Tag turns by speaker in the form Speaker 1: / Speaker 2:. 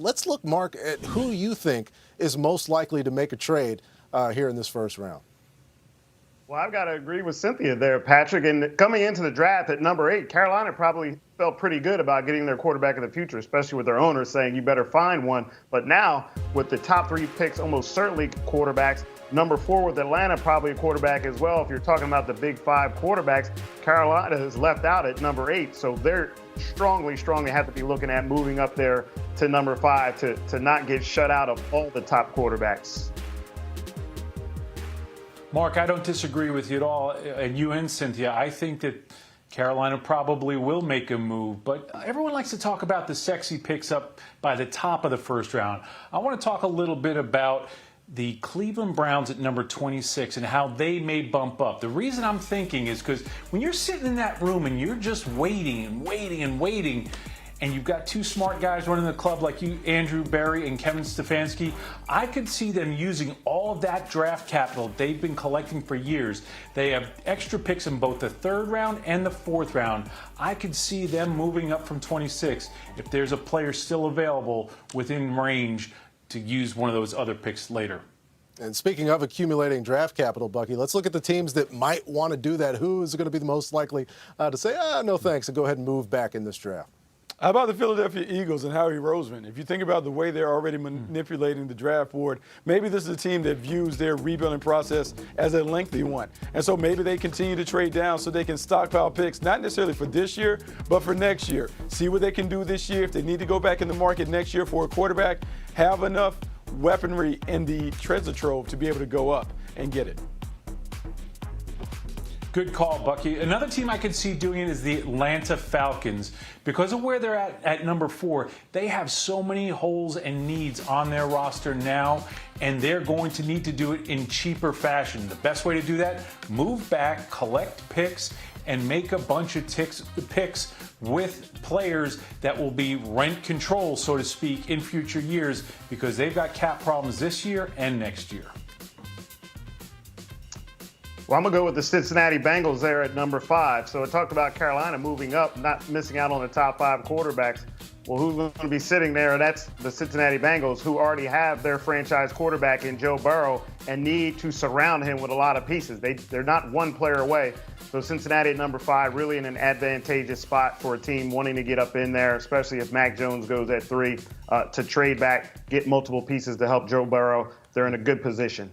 Speaker 1: Let's look, Mark, at who you think is most likely to make a trade here in this first round.
Speaker 2: Well, I've got to agree with Cynthia there, Patrick. And coming into the draft at number 8, Carolina probably felt pretty good about getting their quarterback of the future, especially with their owners saying you better find one. But now, with the top 3 picks almost certainly quarterbacks, number 4 with Atlanta probably a quarterback as well. If you're talking about the big 5 quarterbacks, Carolina is left out at number 8. So they're strongly have to be looking at moving up there to number 5 to not get shut out of all the top quarterbacks.
Speaker 3: Mark, I don't disagree with you at all, and you and Cynthia. I think that Carolina probably will make a move, but everyone likes to talk about the sexy picks up by the top of the first round. I want to talk a little bit about the Cleveland Browns at number 26 and how they may bump up. The reason I'm thinking is because when you're sitting in that room and you're just waiting and waiting and waiting, and you've got 2 smart guys running the club like you, Andrew Berry and Kevin Stefanski, I could see them using all of that draft capital they've been collecting for years. They have extra picks in both the 3rd round and the 4th round. I could see them moving up from 26 if there's a player still available within range to use one of those other picks later.
Speaker 1: And speaking of accumulating draft capital, Bucky, let's look at the teams that might want to do that. Who is going to be the most likely to say, no thanks, and go ahead and move back in this draft?
Speaker 4: How about the Philadelphia Eagles and Howie Roseman? If you think about the way they're already manipulating the draft board, maybe this is a team that views their rebuilding process as a lengthy one. And so maybe they continue to trade down so they can stockpile picks, not necessarily for this year, but for next year. See what they can do this year. If they need to go back in the market next year for a quarterback, have enough weaponry in the treasure trove to be able to go up and get it.
Speaker 3: Good call, Bucky. Another team I could see doing it is the Atlanta Falcons. Because of where they're at number 4, they have so many holes and needs on their roster now, and they're going to need to do it in cheaper fashion. The best way to do that, move back, collect picks, and make a bunch of picks with players that will be rent control, so to speak, in future years, because they've got cap problems this year and next year.
Speaker 2: Well, I'm going to go with the Cincinnati Bengals there at number 5. So I talked about Carolina moving up, not missing out on the top 5 quarterbacks. Well, who's going to be sitting there? That's the Cincinnati Bengals, who already have their franchise quarterback in Joe Burrow and need to surround him with a lot of pieces. They're not one player away. So Cincinnati at number 5, really in an advantageous spot for a team wanting to get up in there, especially if Mac Jones goes at 3, to trade back, get multiple pieces to help Joe Burrow. They're in a good position.